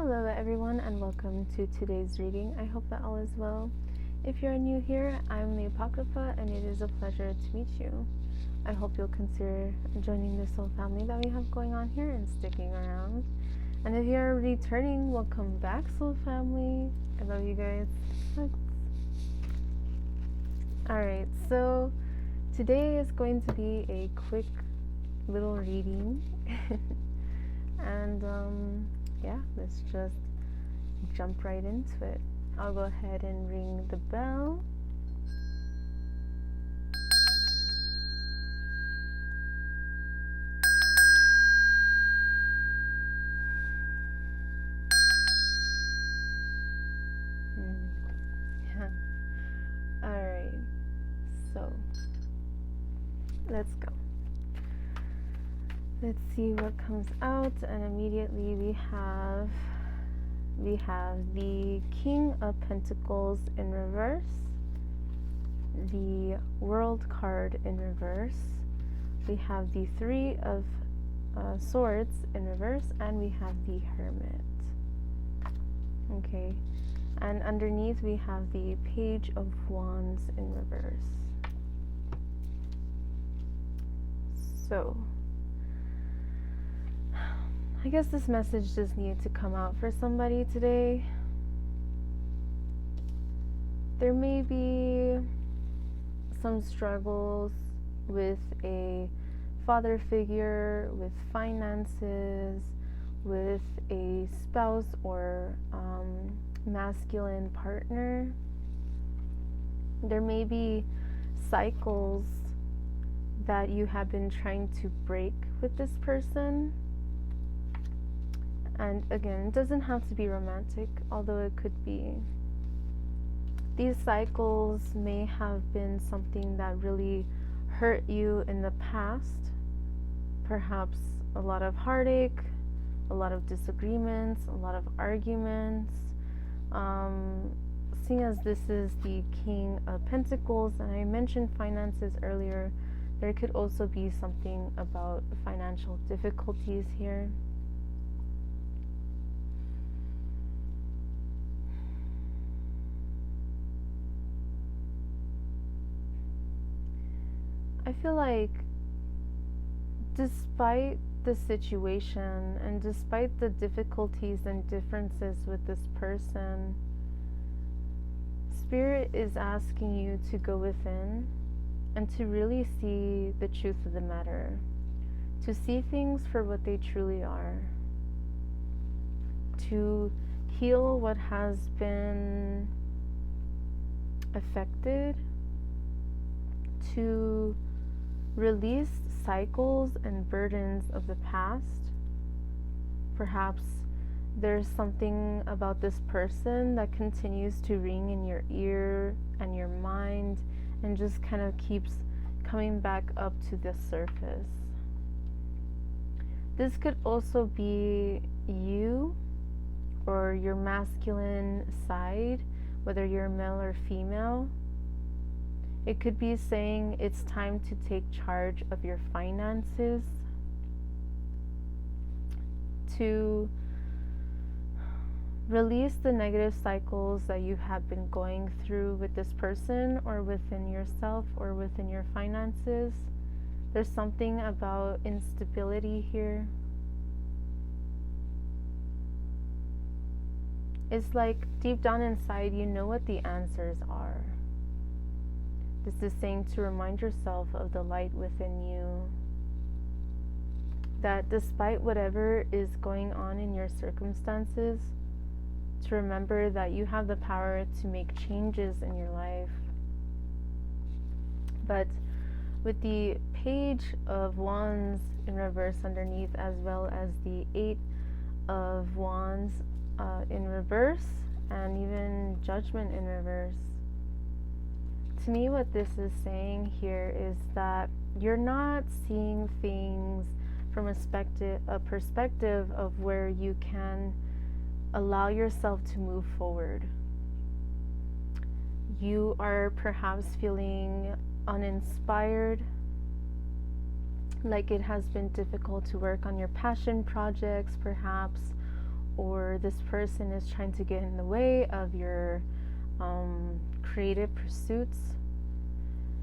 Hello everyone and welcome to today's reading. I hope that all is well. If you're new here, I'm LeeApocrypha and it is a pleasure to meet you. I hope you'll consider joining this little family that we have going on here and sticking around. And if you're returning, welcome back, soul family. I love you guys. Alright, so today is going to be a quick little reading. And yeah, let's just jump right into it. I'll go ahead and ring the bell. Yeah. Alright, so let's go. Let's see what comes out, and immediately we have the King of Pentacles in reverse, the World card in reverse, we have the Three of Swords in reverse, and we have the Hermit. Okay, and underneath we have the Page of Wands in reverse. So I guess this message just needed to come out for somebody today. There may be some struggles with a father figure, with finances, with a spouse or masculine partner. There may be cycles that you have been trying to break with this person. And again, it doesn't have to be romantic, although it could be. These cycles may have been something that really hurt you in the past. Perhaps a lot of heartache, a lot of disagreements, a lot of arguments. Seeing as this is the King of Pentacles, and I mentioned finances earlier, there could also be something about financial difficulties here. I feel like despite the situation and despite the difficulties and differences with this person, Spirit is asking you to go within and to really see the truth of the matter, to see things for what they truly are, to heal what has been affected, to release cycles and burdens of the past. Perhaps there's something about this person that continues to ring in your ear and your mind and just kind of keeps coming back up to the surface. This could also be you or your masculine side, whether you're male or female. It could be saying it's time to take charge of your finances, to release the negative cycles that you have been going through with this person or within yourself or within your finances. There's something about instability here. It's like deep down inside, you know what the answers are. This is saying to remind yourself of the light within you. That despite whatever is going on in your circumstances, to remember that you have the power to make changes in your life. But with the Page of Wands in reverse underneath, as well as the Eight of Wands in reverse, and even Judgment in reverse, to me what this is saying here is that you're not seeing things from a perspective of where you can allow yourself to move forward. You are perhaps feeling uninspired, like it has been difficult to work on your passion projects perhaps, or or this person is trying to get in the way of your creative pursuits.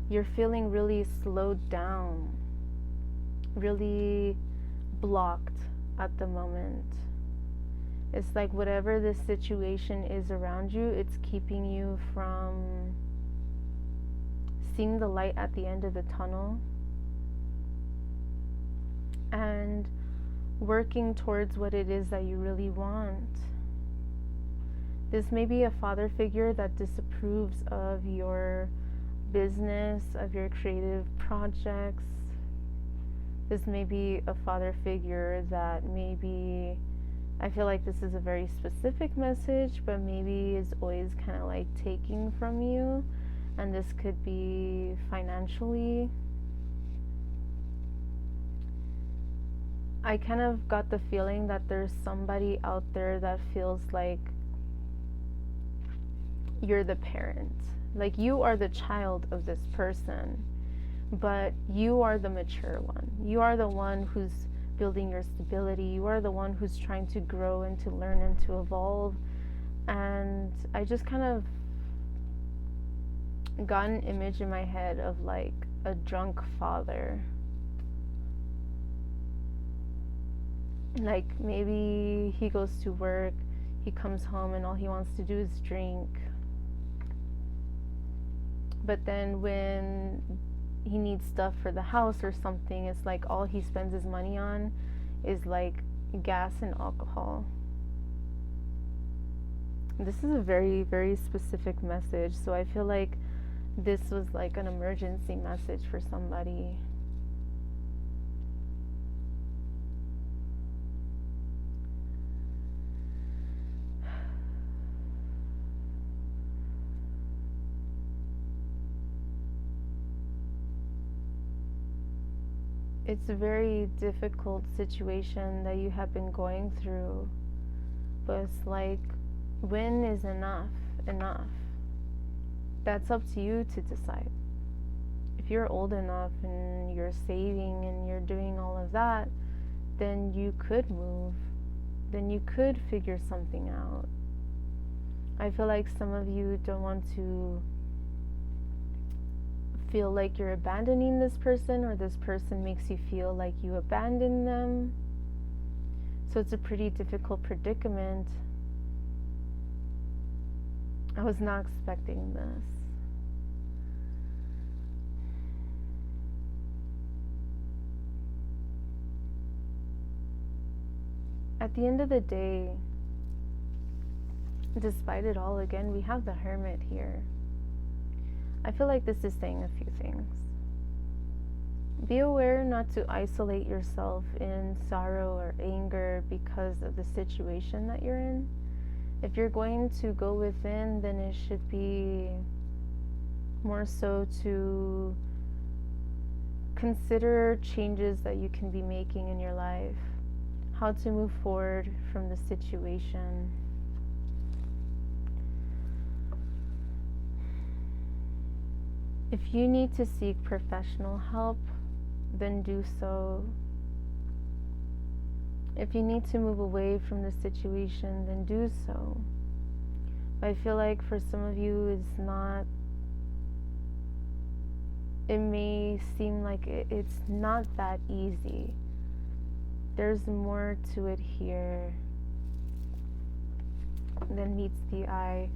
You're feeling really slowed down, really blocked at the moment. It's like whatever this situation is around you, it's keeping you from seeing the light at the end of the tunnel and working towards what it is that you really want. This may be a father figure that disapproves of your business, of your creative projects. This may be a father figure that maybe, I feel like this is a very specific message, but maybe is always kind of like taking from you, and this could be financially. I kind of got the feeling that there's somebody out there that feels like you're the parent. Like you are the child of this person, but you are the mature one. You are the one who's building your stability. You are the one who's trying to grow and to learn and to evolve. And I just kind of got an image in my head of like a drunk father. Like maybe he goes to work, he comes home and all he wants to do is drink. But then when he needs stuff for the house or something, it's like all he spends his money on is like gas and alcohol. This is a very, very specific message, so I feel like this was like an emergency message for somebody. It's a very difficult situation that you have been going through, but it's like, when is enough enough? That's up to you to decide. If you're old enough and you're saving and you're doing all of that, then you could move. Then you could figure something out. I feel like some of you don't want to feel like you're abandoning this person, or this person makes you feel like you abandoned them. So it's a pretty difficult predicament. I was not expecting this. At the end of the day, despite it all, again, we have the Hermit here. I feel like this is saying a few things. Be aware not to isolate yourself in sorrow or anger because of the situation that you're in. If you're going to go within, then it should be more so to consider changes that you can be making in your life, how to move forward from the situation. If you need to seek professional help, then do so. If you need to move away from the situation, then do so. But I feel like for some of you, it may seem like it's not that easy. There's more to it here than meets the eye.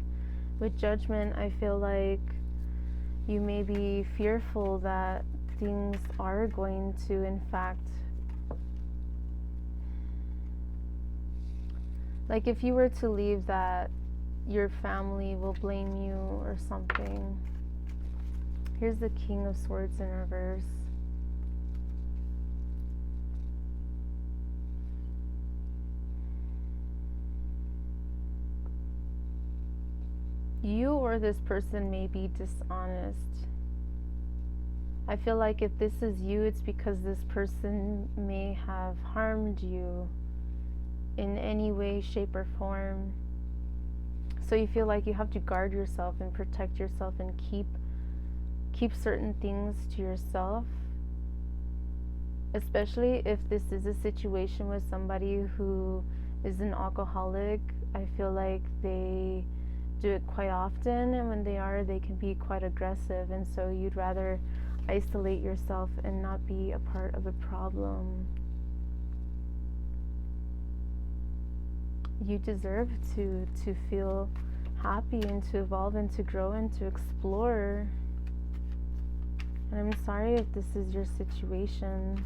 With Judgment, I feel like you may be fearful that things are going to, in fact, like if you were to leave, that your family will blame you or something. Here's the King of Swords in reverse. You or this person may be dishonest. I feel like if this is you, it's because this person may have harmed you in any way, shape, or form. So you feel like you have to guard yourself and protect yourself and keep certain things to yourself. Especially if this is a situation with somebody who is an alcoholic, I feel like they do it quite often, and when they are, they can be quite aggressive, and so you'd rather isolate yourself and not be a part of the problem. You deserve to feel happy and to evolve and to grow and to explore. And I'm sorry if this is your situation.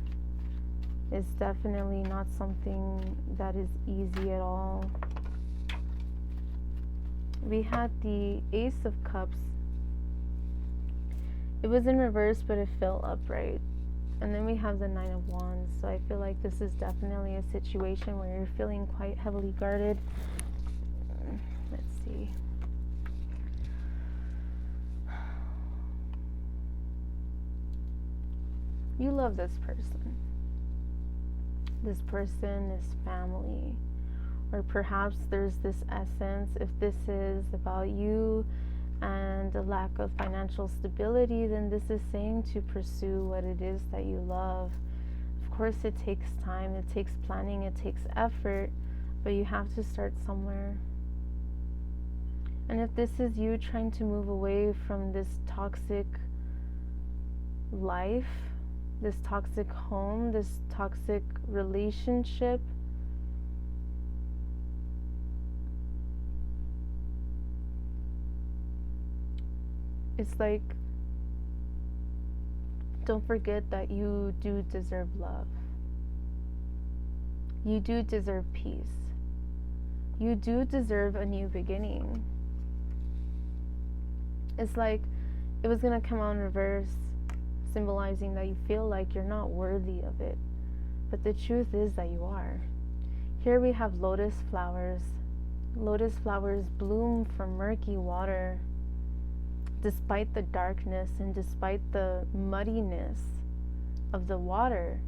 It's definitely not something that is easy at all. We had the Ace of Cups. It was in reverse, but it felt upright. And then we have the Nine of Wands. So I feel like this is definitely a situation where you're feeling quite heavily guarded. Let's see. You love this person. This person is family. Or perhaps there's this essence, if this is about you and a lack of financial stability, then this is saying to pursue what it is that you love. Of course, it takes time, it takes planning, it takes effort, but you have to start somewhere. And if this is you trying to move away from this toxic life, this toxic home, this toxic relationship, it's like, don't forget that you do deserve love. You do deserve peace. You do deserve a new beginning. It's like it was going to come out in reverse, symbolizing that you feel like you're not worthy of it. But the truth is that you are. Here we have lotus flowers. Lotus flowers bloom from murky water. Despite the darkness and despite the muddiness of the water,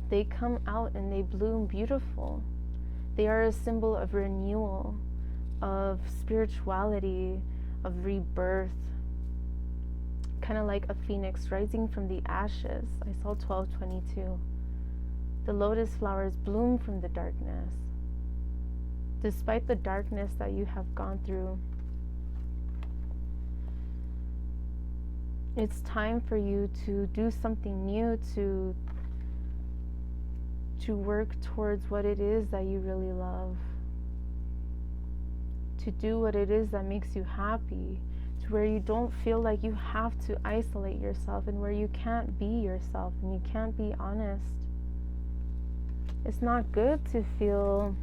they come out and they bloom beautiful. They are a symbol of renewal, of spirituality, of rebirth. Kind of like a phoenix rising from the ashes. I saw 12:22. The lotus flowers bloom from the darkness. Despite the darkness that you have gone through, it's time for you to do something new, to work towards what it is that you really love, to do what it is that makes you happy, to where you don't feel like you have to isolate yourself and where you can't be yourself and you can't be honest. It's not good to feel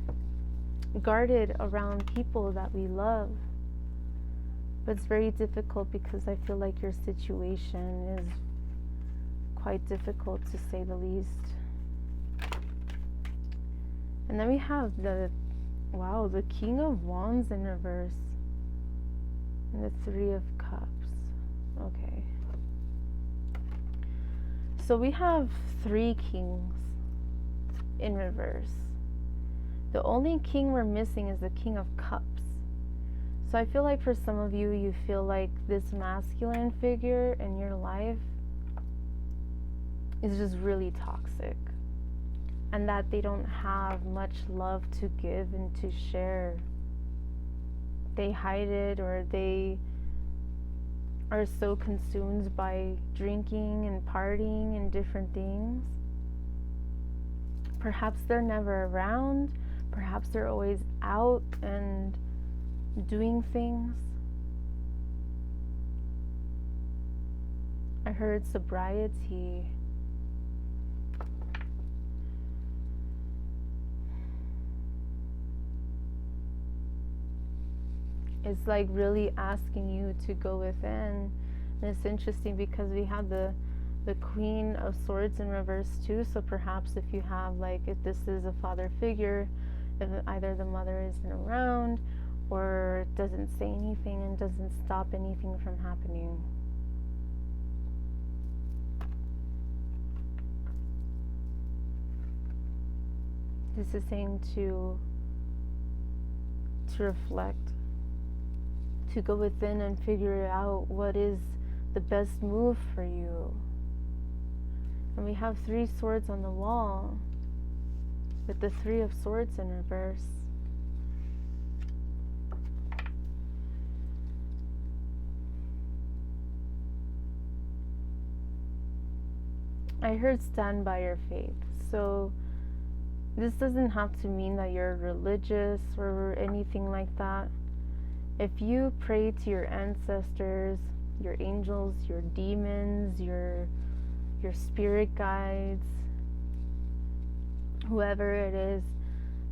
guarded around people that we love. But it's very difficult because I feel like your situation is quite difficult, to say the least. And then we have the King of Wands in reverse. And the Three of Cups. Okay. So we have 3 kings in reverse. The only king we're missing is the King of Cups. So I feel like for some of you, you feel like this masculine figure in your life is just really toxic, and that they don't have much love to give and to share. They hide it, or they are so consumed by drinking and partying and different things. Perhaps they're never around. Perhaps they're always out and doing things. I heard sobriety. It's like really asking you to go within. And it's interesting because we have the Queen of Swords in reverse too. So perhaps if you have, like, if this is a father figure, if either the mother isn't around or doesn't say anything and doesn't stop anything from happening. This is saying to reflect, to go within and figure out what is the best move for you. And we have 3 swords on the wall. with the Three of Swords in reverse. I heard stand by your faith. So this doesn't have to mean that you're religious or anything like that. If you pray to your ancestors, your angels, your demons, your spirit guides, whoever it is,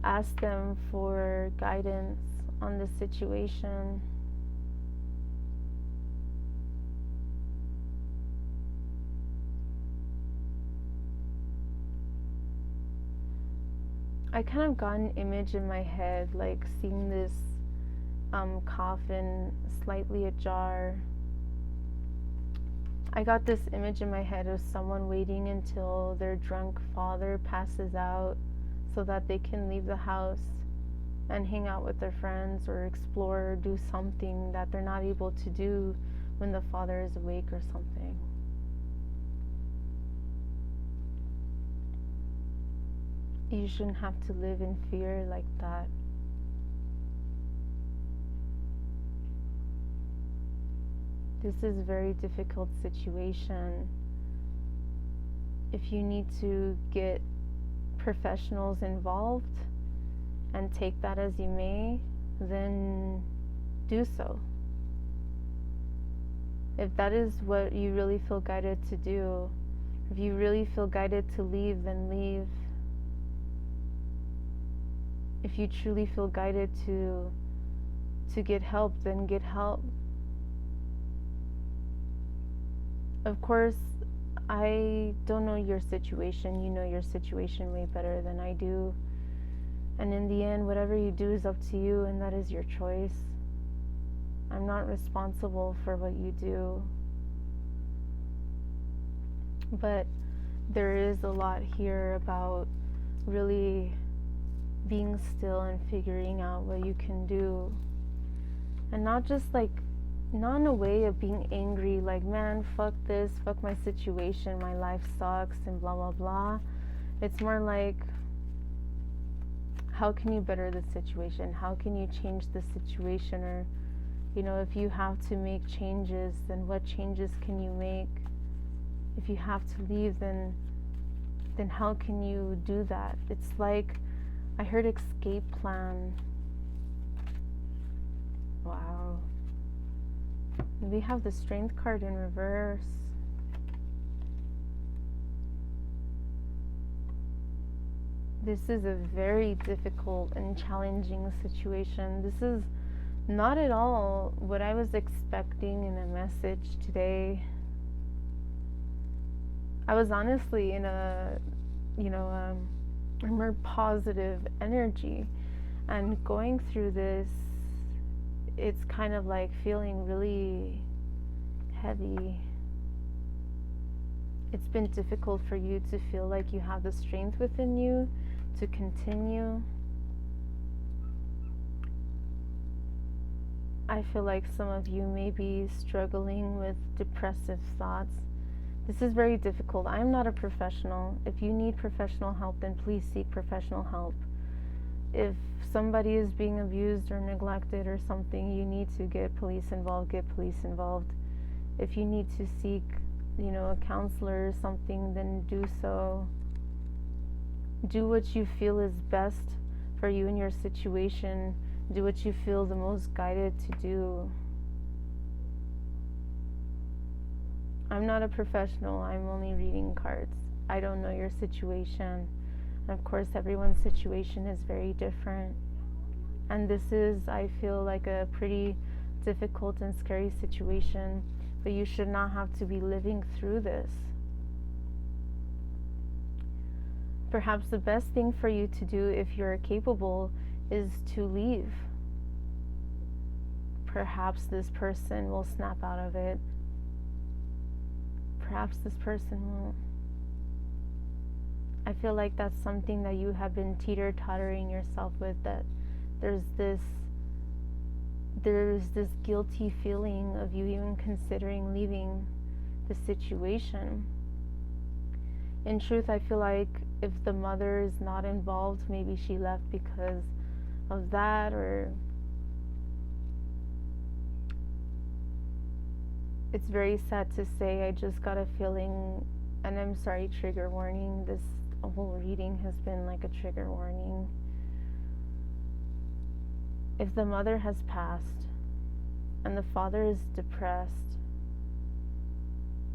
ask them for guidance on the situation. I kind of got an image in my head, like seeing this coffin slightly ajar. I got this image in my head of someone waiting until their drunk father passes out so that they can leave the house and hang out with their friends or explore or do something that they're not able to do when the father is awake or something. You shouldn't have to live in fear like that. This is a very difficult situation. If you need to get professionals involved and take that as you may, then do so. If that is what you really feel guided to do, if you really feel guided to leave, then leave. If you truly feel guided to get help, then get help. Of course, I don't know your situation. You know your situation way better than I do. And in the end, whatever you do is up to you, and that is your choice. I'm not responsible for what you do. But there is a lot here about really being still and figuring out what you can do. And not just like, not in a way of being angry, like, man, fuck this, fuck my situation, my life sucks, and blah, blah, blah. It's more like, how can you better the situation? How can you change the situation? Or, you know, if you have to make changes, then what changes can you make? If you have to leave, then how can you do that? It's like, I heard escape plan. Wow. We have the Strength card in reverse. This is a very difficult and challenging situation. This is not at all what I was expecting in a message today. I was honestly in a more positive energy, and going through this, it's kind of like feeling really heavy. It's been difficult for you to feel like you have the strength within you to continue. I feel like some of you may be struggling with depressive thoughts. This is very difficult. I'm not a professional. If you need professional help, then please seek professional help. If somebody is being abused or neglected or something, you need to get police involved, get police involved. If you need to seek, a counselor or something, then do so. Do what you feel is best for you in your situation. Do what you feel the most guided to do. I'm not a professional. I'm only reading cards. I don't know your situation. And of course, everyone's situation is very different. And this is, I feel, like a pretty difficult and scary situation. But you should not have to be living through this. Perhaps the best thing for you to do, if you're capable, is to leave. Perhaps this person will snap out of it. Perhaps this person won't. I feel like that's something that you have been teeter-tottering yourself with, that there's this guilty feeling of you even considering leaving the situation. In truth, I feel like if the mother is not involved, maybe she left because of that, or it's very sad to say, I just got a feeling, and I'm sorry, trigger warning, this whole reading has been like a trigger warning. If the mother has passed and the father is depressed,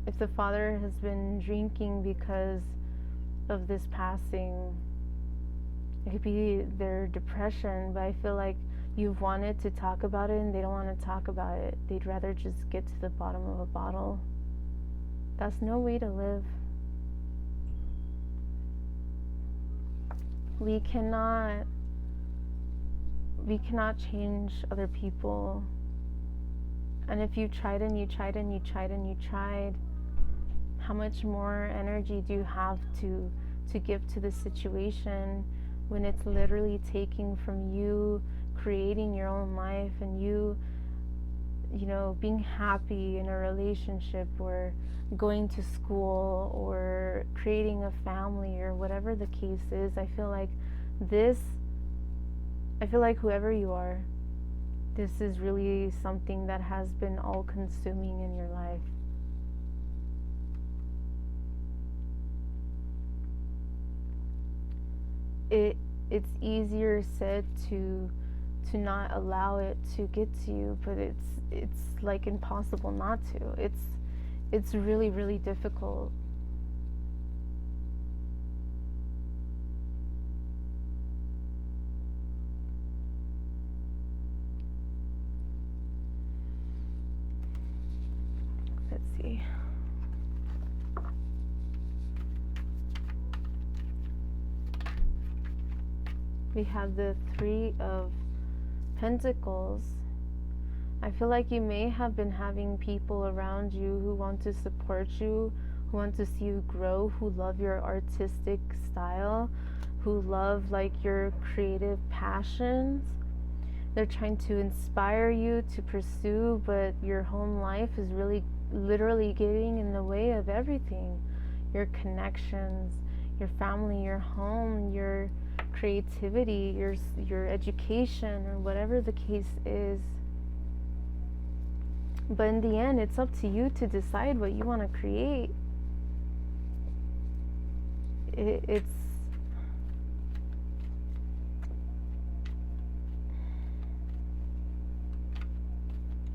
if the father has been drinking because of this passing, it could be their depression, but I feel like you've wanted to talk about it and they don't want to talk about it. They'd rather just get to the bottom of a bottle. That's no way to live. We cannot change other people. And if you tried and you tried and you tried and you tried, how much more energy do you have to give to the situation when it's literally taking from you creating your own life and you know, being happy in a relationship or going to school or creating a family or whatever the case is. I feel like whoever you are, this is really something that has been all consuming in your life. It's easier said to not allow it to get to you, but it's like impossible not to. It's really, really difficult. Let's see. We have the Three of Pentacles. I feel like you may have been having people around you who want to support you, who want to see you grow, who love your artistic style, who love like your creative passions. They're trying to inspire you to pursue, but your home life is really literally getting in the way of everything. Your connections, your family, your home, your creativity, your education, or whatever the case is. But in the end, it's up to you to decide what you want to create.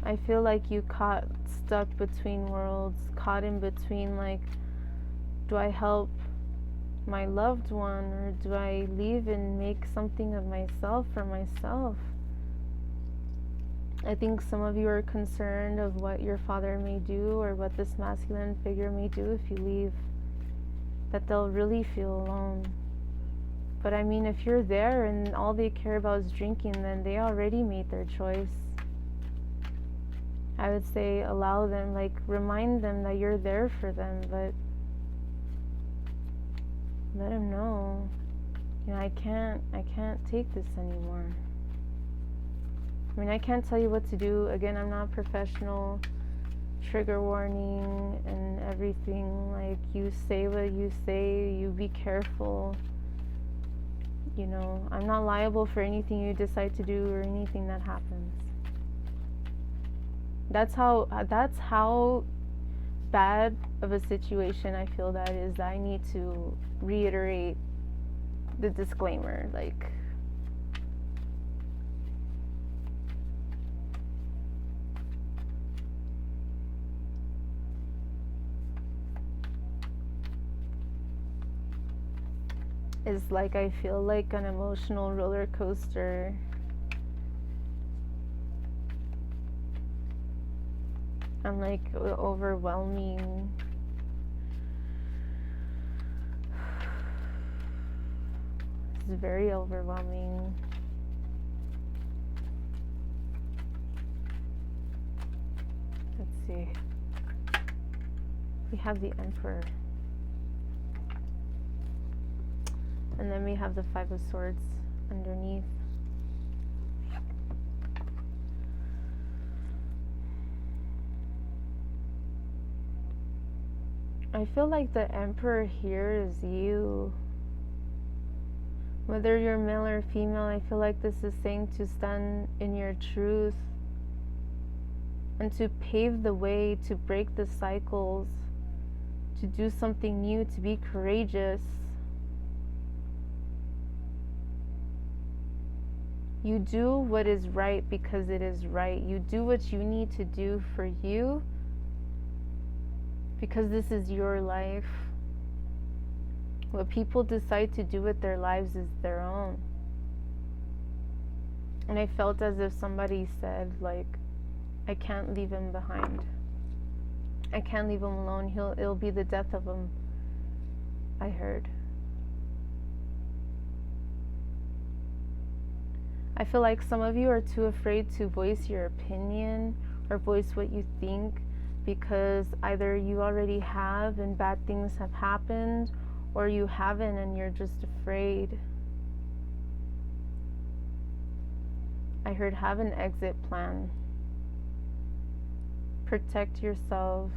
I feel like you caught stuck between worlds, caught in between, like, do I help my loved one, or do I leave and make something of myself for myself? I think some of you are concerned of what your father may do or what this masculine figure may do if you leave, that they'll really feel alone. But I mean, if you're there and all they care about is drinking, then they already made their choice. I would say allow them, like, remind them that you're there for them, but let them know, you know, I can't take this anymore. I mean, I can't tell you what to do. Again, I'm not professional. Trigger warning and everything. Like, you say what you say, you be careful. You know, I'm not liable for anything you decide to do or anything that happens. That's how bad of a situation I feel that is, that I need to reiterate the disclaimer, like, it's like I feel like an emotional roller coaster. And like overwhelming. It's very overwhelming. Let's see. We have the Emperor. And then we have the Five of Swords underneath. I feel like the Emperor here is you. Whether you're male or female, I feel like this is saying to stand in your truth and to pave the way, to break the cycles, to do something new, to be courageous. You do what is right because it is right. You do what you need to do for you because this is your life. What people decide to do with their lives is their own. And I felt as if somebody said, like, I can't leave him behind. I can't leave him alone. It'll be the death of him. I heard. I feel like some of you are too afraid to voice your opinion or voice what you think because either you already have and bad things have happened, or you haven't and you're just afraid. I heard have an exit plan. Protect yourself.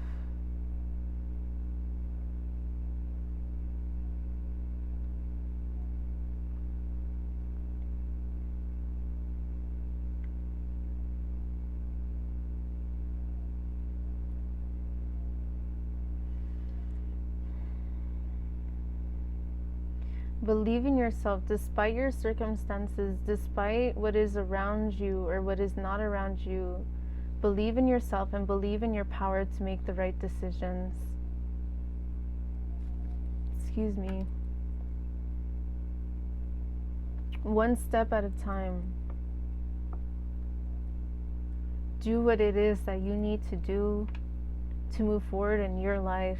Believe in yourself despite your circumstances, despite what is around you or what is not around you. Believe in yourself and believe in your power to make the right decisions. Excuse me. One step at a time. Do what it is that you need to do to move forward in your life.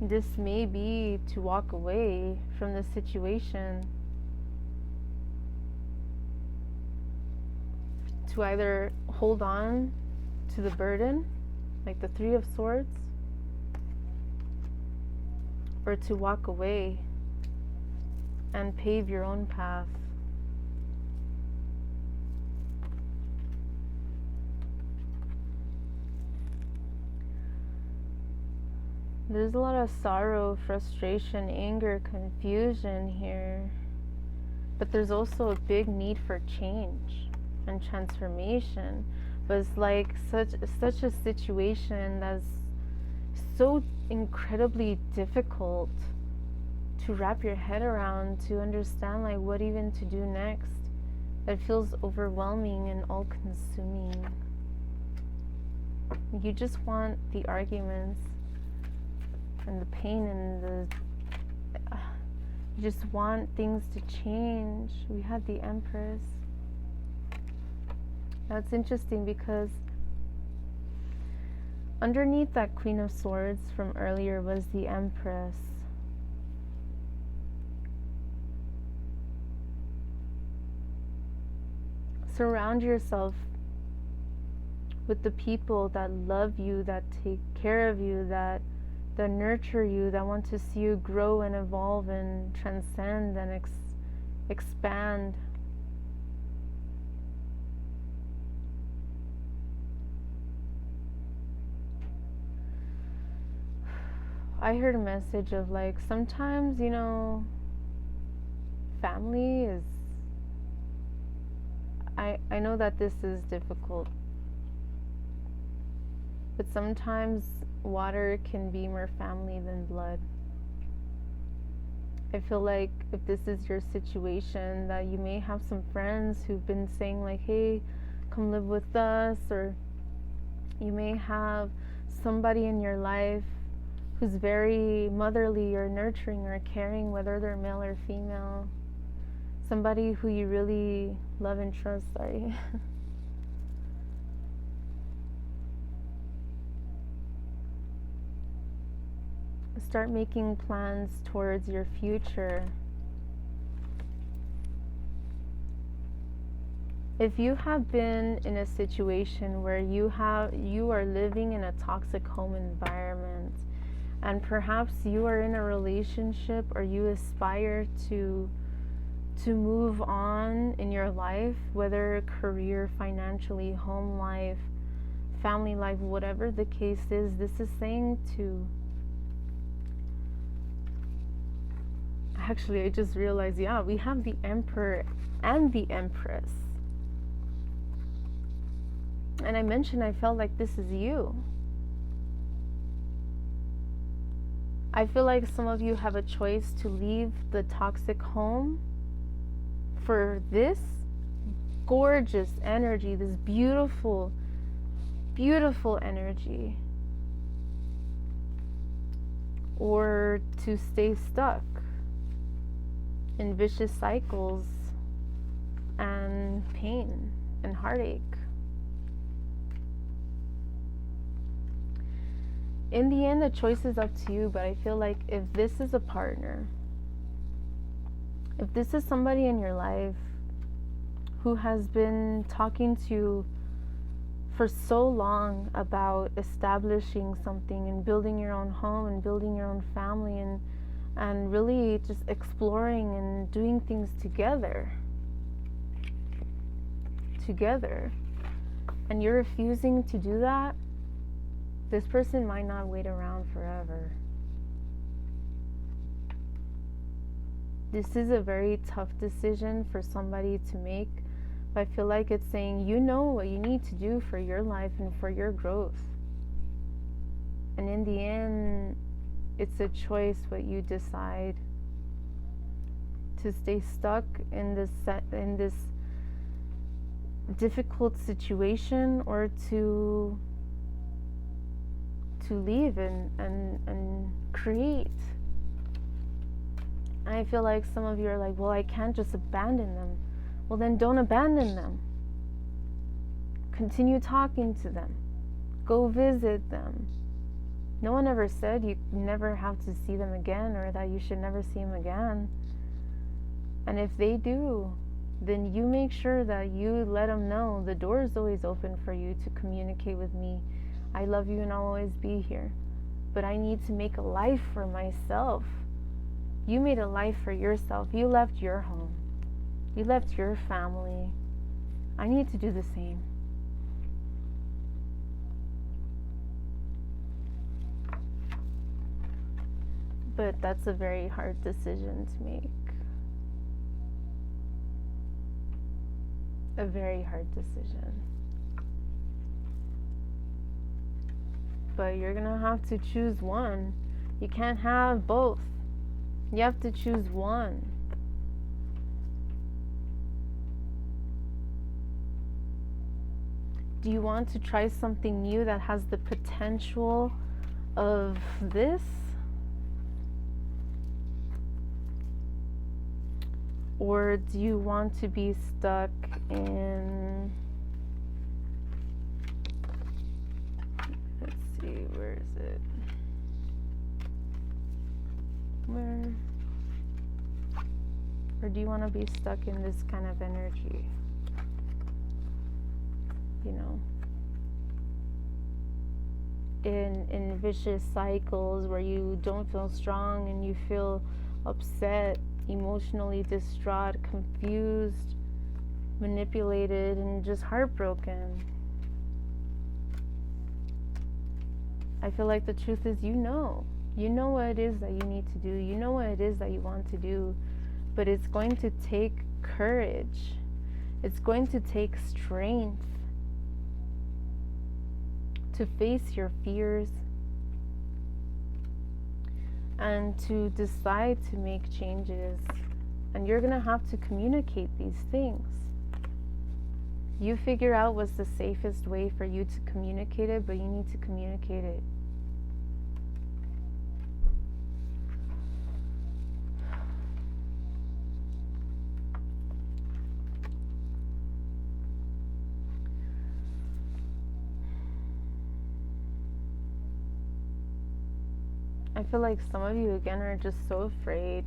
This may be to walk away from the situation, to either hold on to the burden, like the Three of Swords, or to walk away and pave your own path. There's a lot of sorrow, frustration, anger, confusion here. But there's also a big need for change and transformation. But it's like such a situation that's so incredibly difficult to wrap your head around, to understand like what even to do next. That feels overwhelming and all-consuming. You just want the arguments and the pain and you just want things to change. We had the Empress. That's interesting because underneath that Queen of Swords from earlier was the Empress. Surround yourself with the people that love you, that take care of you, that nurture you, that want to see you grow and evolve and transcend and expand. I heard a message of like, sometimes, you know, family is, I know that this is difficult, but sometimes water can be more family than blood. I feel like if this is your situation, that you may have some friends who've been saying like, hey, come live with us, or you may have somebody in your life who's very motherly or nurturing or caring, whether they're male or female. Somebody who you really love and trust, Start making plans towards your future. If you have been in a situation where you are living in a toxic home environment, and perhaps you are in a relationship or you aspire to move on in your life, whether career, financially, home life, family life, whatever the case is, this is saying to Actually, I just realized, yeah, we have the Emperor and the Empress. And I mentioned I felt like this is you. I feel like some of you have a choice to leave the toxic home for this gorgeous energy, this beautiful, beautiful energy, or to stay stuck in vicious cycles and pain and heartache. In the end, the choice is up to you, but I feel like if this is a partner, if this is somebody in your life who has been talking to you for so long about establishing something and building your own home and building your own family and really just exploring and doing things together, and you're refusing to do that, this person might not wait around forever. This is a very tough decision for somebody to make, but I feel like it's saying, you know what you need to do for your life and for your growth. And in the end, it's a choice what you decide to stay stuck in this difficult situation, or to leave and create. And I feel like some of you are like, well, I can't just abandon them. Well, then don't abandon them. Continue talking to them. Go visit them. No one ever said you never have to see them again, or that you should never see them again. And if they do, then you make sure that you let them know the door is always open for you to communicate with me. I love you and I'll always be here. But I need to make a life for myself. You made a life for yourself. You left your home. You left your family. I need to do the same. But that's a very hard decision to make. A very hard decision. But you're gonna have to choose one. You can't have both. You have to choose one. Do you want to try something new that has the potential of this? Or do you want to be stuck in, let's see, where is it? Where? Or do you want to be stuck in this kind of energy? You know, in vicious cycles where you don't feel strong and you feel upset, emotionally distraught, confused, manipulated, and just heartbroken. I feel like the truth is, you know what it is that you need to do, you know what it is that you want to do, but it's going to take courage, it's going to take strength to face your fears and to decide to make changes. And you're gonna have to communicate these things. You figure out what's the safest way for you to communicate it, but you need to communicate it. I feel like some of you, again, are just so afraid.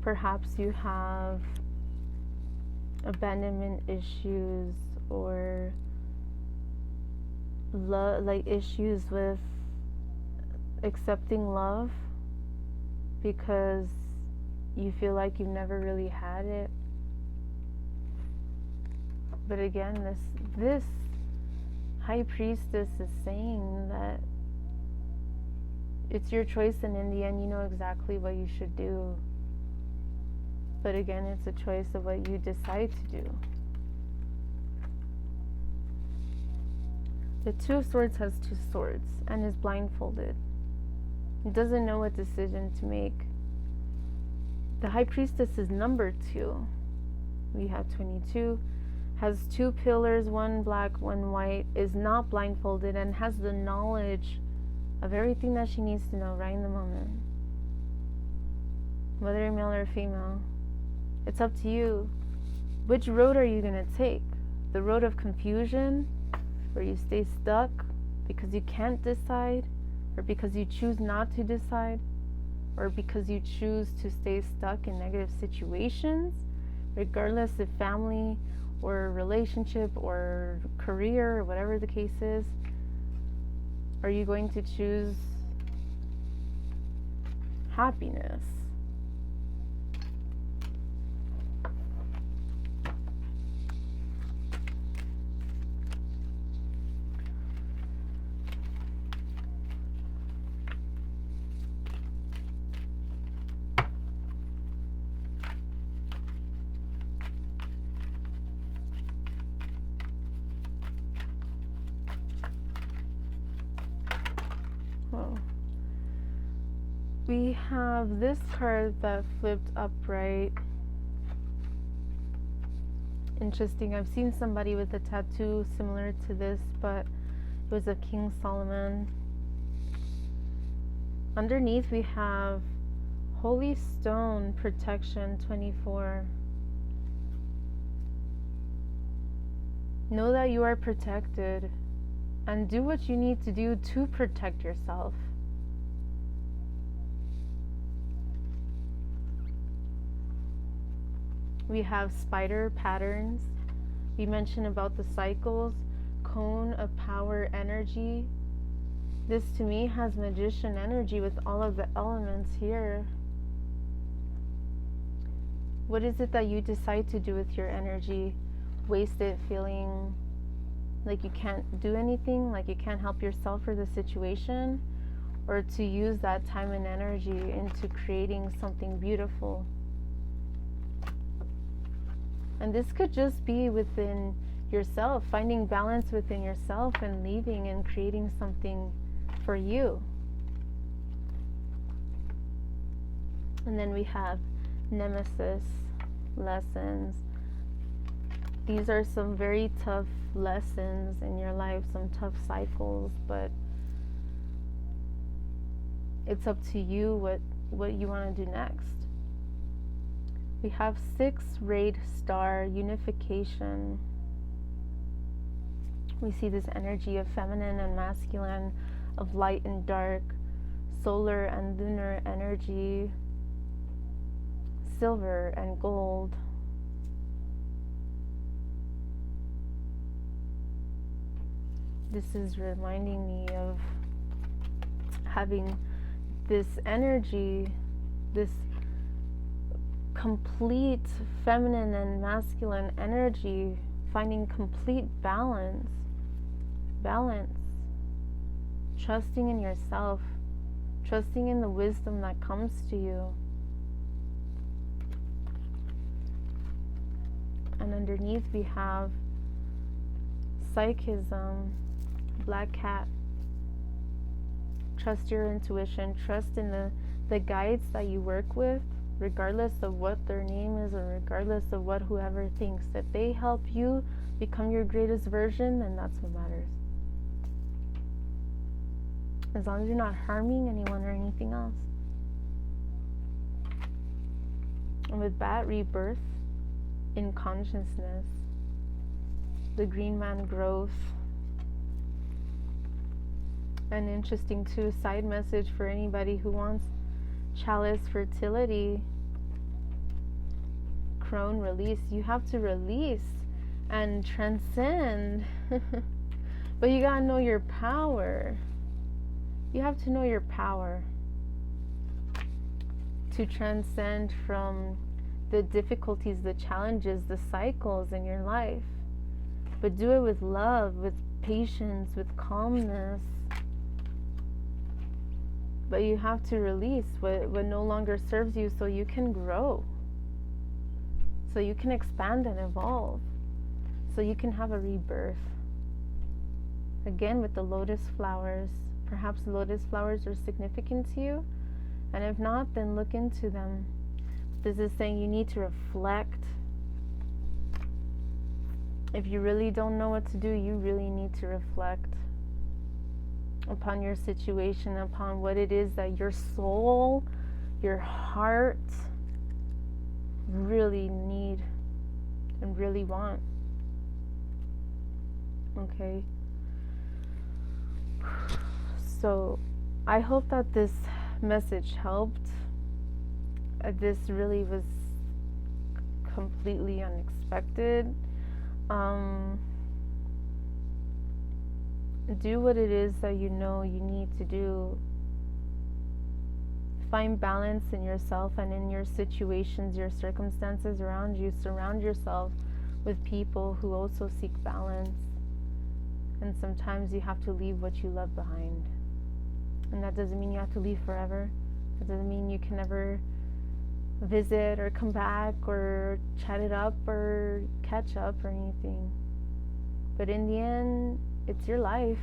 Perhaps you have abandonment issues, or like issues with accepting love because you feel like you've never really had it. But again, this High Priestess is saying that It's your choice, and in the end, you know exactly what you should do. But again, it's a choice of what you decide to do. The Two of Swords has two swords and is blindfolded. He doesn't know what decision to make. The High Priestess is number 2. We have 22. Has 2 pillars, one black, one white, is not blindfolded, and has the knowledge of everything that she needs to know right in the moment. Whether you're male or female, it's up to you. Which road are you going to take? The road of confusion, where you stay stuck because you can't decide, or because you choose not to decide, or because you choose to stay stuck in negative situations, regardless if family or relationship or career or whatever the case is? Are you going to choose happiness? Well, we have this card that flipped upright. Interesting. I've seen somebody with a tattoo similar to this, but it was of King Solomon. Underneath we have Holy Stone Protection 24. Know that you are protected, and do what you need to do to protect yourself. We have spider patterns. We mentioned about the cycles, cone of power energy. This to me has magician energy with all of the elements here. What is it that you decide to do with your energy? Waste it feeling like you can't do anything, like you can't help yourself or the situation, or to use that time and energy into creating something beautiful. And this could just be within yourself, finding balance within yourself and leaving and creating something for you. And then we have nemesis, lessons. These are some very tough lessons in your life, some tough cycles, but it's up to you what you want to do next. We have 6 rayed star, unification. We see this energy of feminine and masculine, of light and dark, solar and lunar energy, silver and gold. This is reminding me of having this energy, this complete feminine and masculine energy, finding complete balance, trusting in yourself, trusting in the wisdom that comes to you. And underneath we have psychism, black cat. Trust your intuition, trust in the guides that you work with, regardless of what their name is or regardless of what whoever thinks. If they help you become your greatest version, then that's what matters. As long as you're not harming anyone or anything else. And with Bat Rebirth in consciousness, the Green Man growth. An interesting side message for anybody who wants Chalice fertility, Crone release. You have to release and transcend. But you gotta know your power. You have to know your power to transcend from the difficulties, the challenges, the cycles in your life. But do it with love, with patience, with calmness, But you have to release what no longer serves you so you can grow. So you can expand and evolve. So you can have a rebirth. Again, with the lotus flowers. Perhaps lotus flowers are significant to you. And if not, then look into them. This is saying you need to reflect. If you really don't know what to do, you really need to reflect upon your situation, upon what it is that your soul, your heart really need and really want. Okay? So I hope that this message helped. This really was completely unexpected. Do what it is that you know you need to do. Find balance in yourself and in your situations, your circumstances around you. Surround yourself with people who also seek balance. And sometimes you have to leave what you love behind. And that doesn't mean you have to leave forever. That doesn't mean you can never visit or come back or chat it up or catch up or anything. But in the end, it's your life.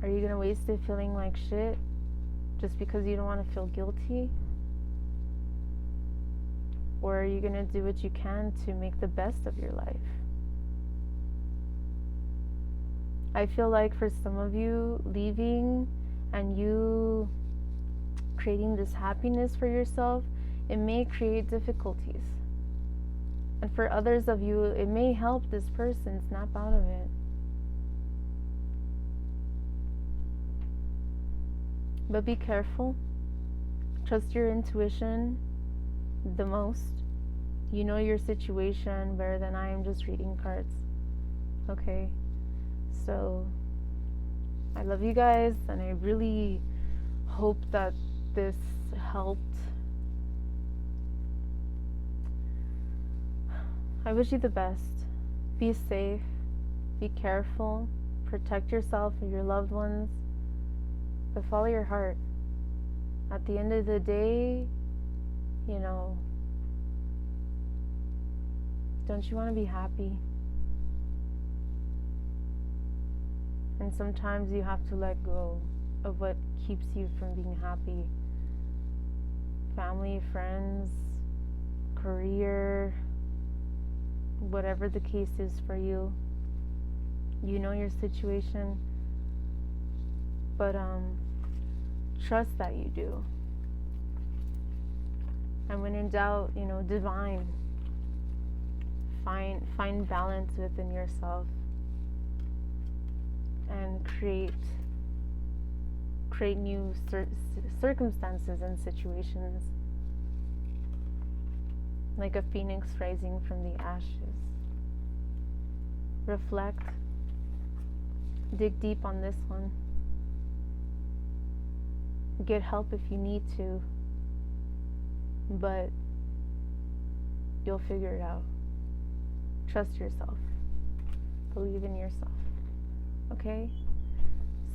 Are you going to waste it feeling like shit just because you don't want to feel guilty? Or are you going to do what you can to make the best of your life? I feel like for some of you, leaving and you creating this happiness for yourself, it may create difficulties. And for others of you, it may help this person snap out of it. But be careful. Trust your intuition the most. You know your situation better than I am just reading cards. Okay? So, I love you guys, and I really hope that this helped. I wish you the best. Be safe. Be careful. Protect yourself and your loved ones. But follow your heart. At the end of the day, you know, don't you want to be happy? And sometimes you have to let go of what keeps you from being happy. Family, friends, career, whatever the case is for you. You know your situation, but trust that you do. And when in doubt, you know, divine. Find balance within yourself. And create new circumstances and situations, like a phoenix rising from the ashes. Reflect. Dig deep on this one. Get help if you need to, but you'll figure it out. Trust yourself. Believe in yourself. Okay?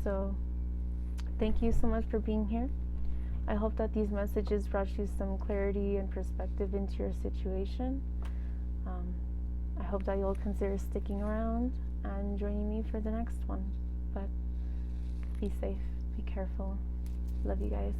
So, thank you so much for being here. I hope that these messages brought you some clarity and perspective into your situation. I hope that you'll consider sticking around and joining me for the next one. But be safe, be careful. Love you guys.